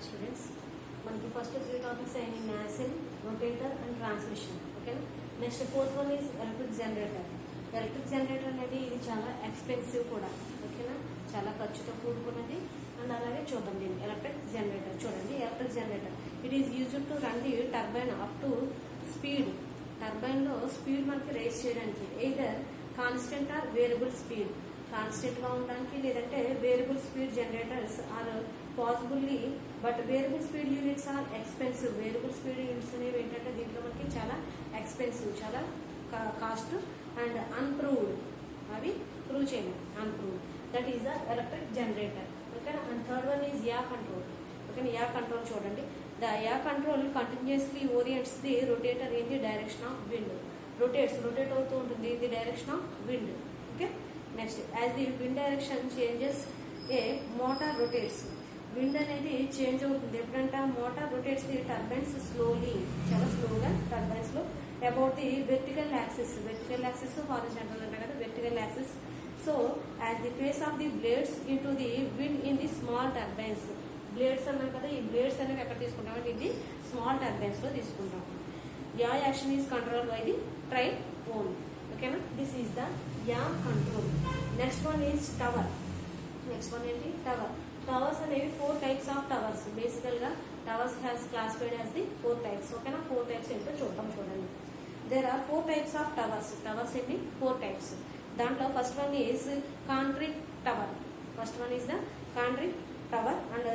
Students మనకి first 3 topics అయిన nasal, rotator and transmission. ఓకేనా. Next fourth one is electric generator. Electric generator అనేది ఇది చాలా ఎక్స్పెన్సివ్ కూడా. ఓకేనా, చాలా ఖర్చుతో కూడుకున్నది. అండ్ అలాగే చూద్దాం దీన్ని. ఎలక్ట్రిక్ జనరేటర్ చూడండి. Electric generator it is used to run the turbine up to speed. Turbine లో స్పీడ్ మనకి రేస్ చేయడానికి either constant or variable speed. Constant గా ఉండడానికి లేదంటే variable speed generators are possibly, but variable speed units are expensive. Variable speed units అనేవి ఏంటంటే దీంట్లో మనకి చాలా ఎక్స్పెన్సివ్, చాలా కాస్ట్ అండ్ అన్ప్రూవ్డ్. అవి ప్రూవ్ చేయలేం, unproved. That is the electric generator. Okay. And third one is yaw control. Okay, yaw control చూడండి. The yaw control continuously orients the rotator in the direction of wind. Rotate అవుతూ ఉంటుంది in the direction of wind. Okay. Next, as the wind direction changes a motor rotates. Wind అనేది change అవుతుంది ఎప్పుడంటే motor rotates the turbines slowly, చాలా స్లోగా turbines లో about the vertical axis. Vertical axis horizontal అంటారు కదా, vertical axis. So as the face of the blades in to the wind in the small turbines. Blades అన్నాం కదా, ఈ blades అనేవి ఎక్కడ తీసుకుంటాం అంటే ఇది స్మాల్ టర్బైన్స్ లో తీసుకుంటాం. Yaw action is control by the train own. ఓకేనా, this is the yaw control. Next one is tower. Next one ఏంటి? టవర్. టవర్స్ అనేవి 4 టైప్స్ ఆఫ్ టవర్స్. బేసికల్ గా towers has classified as the 4 types. ఓకేనా, 4 types ఏంటో చూద్దాం. చూడండి, there are 4 types of towers. Towers ఏంటి? 4 types. దాంట్లో first one is concrete tower. First one is the concrete tower and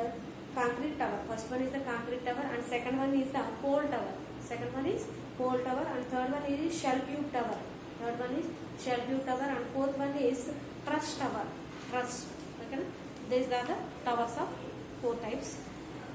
concrete tower. First one is the concrete tower and second one is the pole tower. Second one is pole tower and third one is shell tube tower. Third one is shell tube tower and fourth one is truss tower. Truss. Okay, these are the towers of 4 types.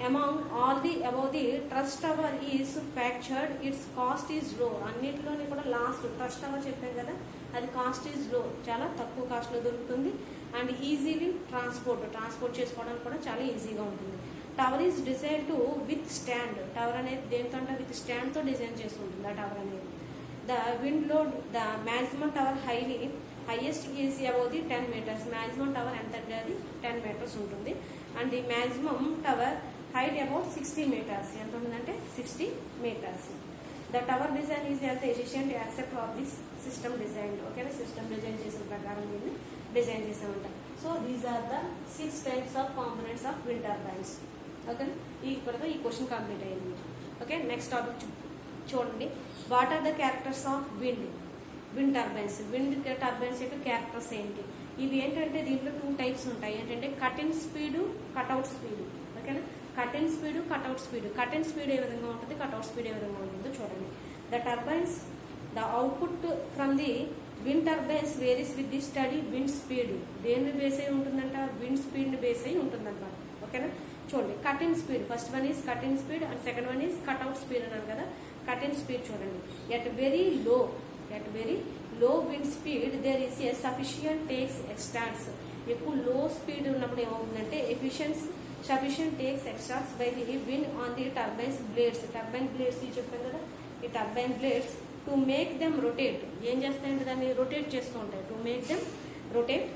Among all the above, the truss tower is fractured. Its cost is low. అన్నిటిలోని కూడా last truss tower చెప్పాను కదా, అది cost is low, చాలా తక్కువ cost లో దొరుకుతుంది. And easily transport చేసుకోవడానికి కూడా చాలా ఈజీగా ఉంటుంది. Tower is design to with stand. Tower అనేది దేనికంటే విత్ స్టాండ్ తో డిజైన్ చేసి ఉంటుంది ఆ టవర్ అనేది. The wind load, the maximum tower highest is above the 10 meters. Maximum tower ఎంత అంటే అది 10 meters ఉంటుంది. And the maximum tower height about 60 meters. ఎంత ఉంటుందంటే 60 meters. The tower design is as efficient except of this system design. Okay, system design చేసిన ప్రకారం దీన్ని design చేసామంట. So these are the 6 types of components of wind turbines. Okay, ఇక్కడతో ఈ question complete అయింది. Okay, next topic చూడండి. What are the characters of wind turbines. Wind turbines యొక్క క్యారెక్టర్స్ ఏంటి? ఇవి ఏంటంటే దీంట్లో 2 టైప్స్ ఉంటాయి. ఏంటంటే cut in speed, cut out speed. ఓకేనా, cut in speed, cut out speed. Cut in speed ఏ విధంగా ఉంటుంది, కట్అవుట్ స్పీడ్ ఏ విధంగా ఉంటుందో చూడండి. The turbines, the output from the wind turbines varies with the study wind speed. దేన్ని బేస్ అయి ఉంటుందంట? విండ్ స్పీడ్ ని బేస్ అయి ఉంటుందన్నమాట. ఓకేనా, చూడండి. Cut in speed, first one is cut in speed and second one is cut out speed అన్నారు కదా. కట్ ఇన్ స్పీడ్ చూడండి. At very low wind speed there is a sufficient takes extracts. ఎక్కువ low speed ఉన్నప్పుడు ఏమవుతుందంటే sufficient takes extracts by the wind on the turbines blades. Turbine blades చెప్పాను కదా, ఈ turbine blades to make them rotate. ఏం చేస్తాయంటే దాన్ని rotate చేస్తూ ఉంటాయి. To make them rotate.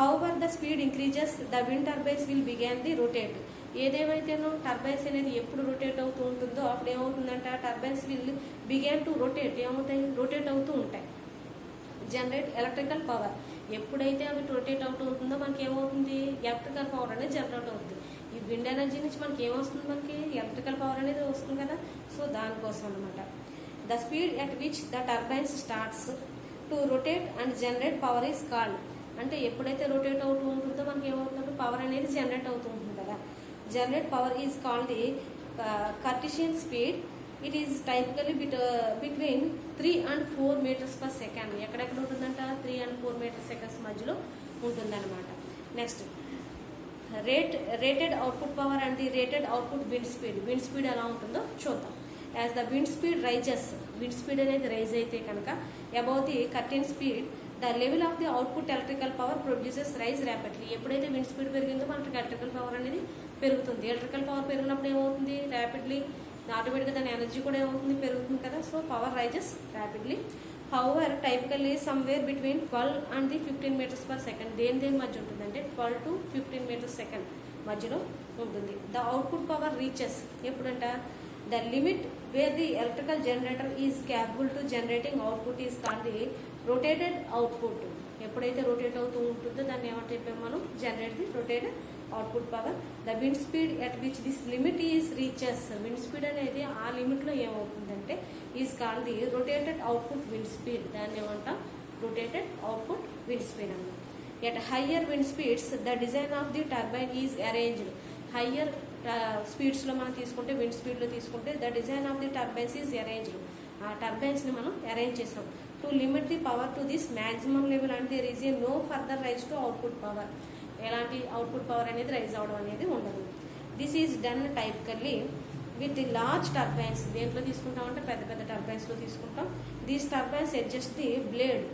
However the speed increases the wind turbines will began the rotate. ఏదేమైతేనో turbines అనేది ఎప్పుడు రొటేట్ అవుతూ ఉంటుందో అప్పుడు ఏమవుతుందంటే turbines will began to rotate. ఏమవుతాయి? రొటేట్ అవుతూ ఉంటాయి. Generate electrical power. ఎప్పుడైతే అవి రొటేట్ అవుతూ ఉంటుందో మనకి ఏమవుతుంది? ఎలక్ట్రికల్ పవర్ అనేది జనరేట్ అవుతుంది. ఈ విండ్ ఎనర్జీ నుంచి మనకి ఏమొస్తుంది? మనకి ఎలక్ట్రికల్ పవర్ అనేది వస్తుంది కదా. సో దానికోసం అనమాట. The speed at which the turbines starts to rotate and generate power is called. అంటే ఎప్పుడైతే రొటేట్ అవుతూ ఉంటుందో మనకి ఏమవుతుందంటే పవర్ అనేది జనరేట్ అవుతూ ఉంటుంది కదా. Generate power is called the Cartesian speed. It is typically between 3 and 4 meters per second. ఎక్కడెక్కడ ఉంటుందంట? 3 and 4 meters seconds మధ్యలో ఉంటుందన్నమాట. Next, rated output power and the rated output wind speed. Wind speed ఎలా ఉంటుందో చూద్దాం. As the wind speed rises, wind speed అనేది rise అయితే కనుక above the curtain speed the level of the output electrical power produces rise rapidly. ఎప్పుడైతే wind speed పెరిగిందో మనకి electrical power అనేది పెరుగుతుంది. ఎలక్ట్రికల్ పవర్ పెరిగినప్పుడు ఏమవుతుంది? ర్యాపిడ్లీ ఆటోమేటిక్గా దాని ఎనర్జీ కూడా ఏమవుతుంది? పెరుగుతుంది కదా. So power rises rapidly. However typically somewhere between 12 and 15 meters per second. దేని మధ్య ఉంటుందంటే 12 to 15 meters మధ్యలో ఉంటుంది. ద అవుట్పుట్ పవర్ రీచెస్ ఎప్పుడంట the limit where the electrical generator is capable to generating output is called the rotated output. ఎప్పుడైతే రొటేట్ అవుతూ ఉంటుందో దాన్ని ఏమంటే చెప్పాము మనం, generate the rotated output power. The wind speed at which this limit is reaches, wind speed అనేది ఆ లిమిట్లో ఏమవుతుందంటే is called the rotated output wind speed. దాన్ని ఏమంటాం రొటేటెడ్ అవుట్పుట్ విండ్ స్పీడ్ అన్నమాట. At higher wind speeds the design of the turbine is arranged. Higher స్పీడ్స్లో మనం తీసుకుంటే, విండ్ స్పీడ్లో తీసుకుంటే the design of the turbines is arranged. ఆ టర్బైన్స్ని మనం అరేంజ్ చేస్తాం to limit the power to this maximum level and there is a no further rise to output power. ఎలాంటి అవుట్పుట్ పవర్ అనేది రైజ్ అవడం అనేది ఉండదు. This is done typically with the large turbines. దేంట్లో తీసుకుంటామంటే పెద్ద పెద్ద టర్బైన్స్లో తీసుకుంటాం. These turbines adjust the blade,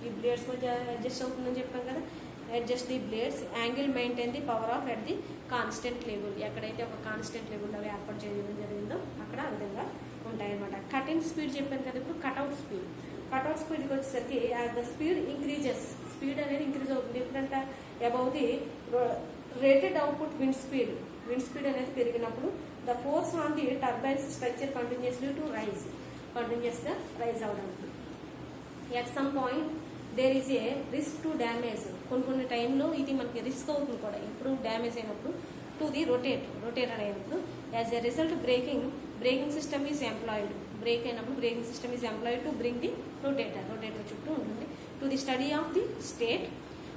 ఈ బ్లేడ్స్ మధ్య అడ్జస్ట్ అవుతుందని చెప్పాం కదా, adjust the blades angle maintain the power of at the constant level. ఎక్కడైతే ఒక కాన్స్టెంట్ లెవెల్ అవి ఏర్పాటు చేయడం జరిగిందో అక్కడ ఆ విధంగా ఉంటాయన్నమాట. కటింగ్ స్పీడ్ చెప్పాను కదా, ఇప్పుడు కట్అవుట్ స్పీడ్. కట్అవుట్ స్పీడ్కి వచ్చేసరికి as the speed increases, speed అనేది ఇంక్రీజ్ అవుతుంది ఎప్పుడంటే above the rated output wind speed. Wind speed అనేది పెరిగినప్పుడు the force on the turbines structure continuously to rise, కంటిన్యూస్గా రైజ్ అవడానికి. At some point there is a risk to damage. కొన్ని టైంలో ఇది మనకి రిస్క్ అవుతుంది కూడా, ఎప్పుడు డ్యామేజ్ అయినప్పుడు టు ది రొటేట్ అయినప్పుడు. As a result braking system is employed. Brake అయినప్పుడు braking system is employed to bring the rotator చుట్టూ ఉంటుంది. To the study of the state.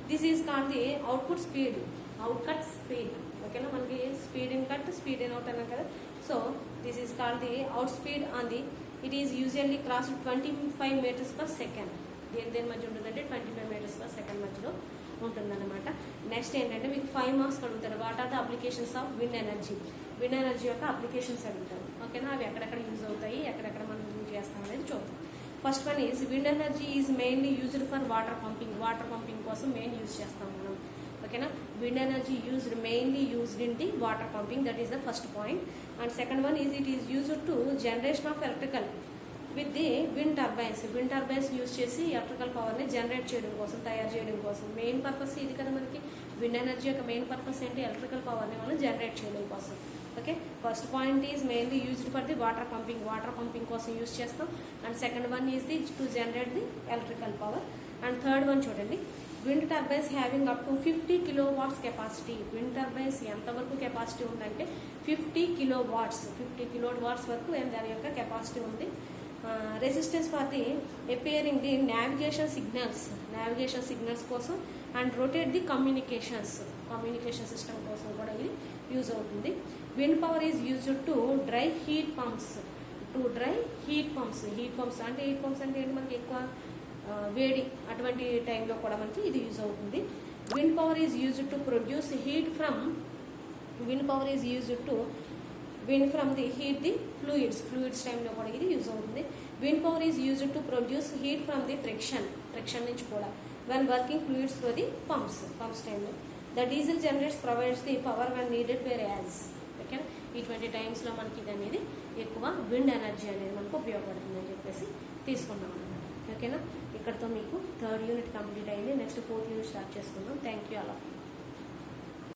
This is called the output speed, outcut speed. ఓకేనా, మనకి speed in cut, speed in out అన్నాం కదా. So this is called the out speed on the, it is usually cross 25 metres per second. దేని మధ్య ఉంటుందంటే 25 metres per second మధ్యలో ఉంటుందన్నమాట. Next ఏంటంటే మీకు 5 మార్క్స్ అడుగుతారు. What are the applications of wind energy. Wind energy యొక్క అప్లికేషన్స్ అడుగుతారు. ఓకేనా, అవి ఎక్కడెక్కడ యూజ్ అవుతాయి, ఎక్కడెక్కడ మనం యూజ్ చేస్తాం అనేది చూద్దాం. First one is wind energy is mainly used for water pumping. Water pumping కోసం మెయిన్ యూజ్ చేస్తాం మనం. ఓకేనా, wind energy used mainly used in the water pumping, that is the first point. And second one is it is used to generation of electrical with the wind turbines. Wind turbines use చేసి electrical పవర్ని generate చేయడం కోసం, తయారు చేయడం కోసం. Main purpose ఇది కదా మనకి, విండ్ ఎనర్జీ యొక్క మెయిన్ పర్పస్ ఏంటి, ఎలక్ట్రికల్ పవర్ని మనం జనరేట్ చేయడం కోసం. Okay, first point is mainly used for the water pumping కోసం యూజ్ చేస్తాం. And second one is the to generate the electrical power. And third one చూడండి, wind turbines having up to 50 kilowatts capacity. Wind turbines ఎంతవరకు capacity ఉందంటే 50 kilowatts, 50 kilowatts వరకు దాని యొక్క capacity ఉంది. Resistance for the appearing the navigation signals కోసం. And rotate the communication system కోసం కూడా ఇది యూజ్ అవుతుంది. Wind power is used to dry heat pumps. Heat pumps అంటే ఏంటి, మనకి ఎక్కువ వేడి అటువంటి టైంలో కూడా మనకి ఇది యూజ్ అవుతుంది. Wind power is used to produce heat from the heat the fluids టైంలో కూడా ఇది యూజ్ అవుతుంది. Wind power is used to produce heat from the friction నుంచి కూడా when working fluids through the pumps టైంలో. The diesel generates provides the power when needed whereas. Okay, ఇటువంటి టైమ్స్లో మనకి ఇది అనేది ఎక్కువ విండ్ ఎనర్జీ అనేది మనకు ఉపయోగపడుతుంది అని చెప్పేసి తీసుకున్నాం అన్నమాట. ఓకేనా, ఇక్కడతో మీకు 3rd యూనిట్ కంప్లీట్ అయింది. నెక్స్ట్ 4th యూనిట్ స్టార్ట్ చేసుకుందాం. Thank you all of you.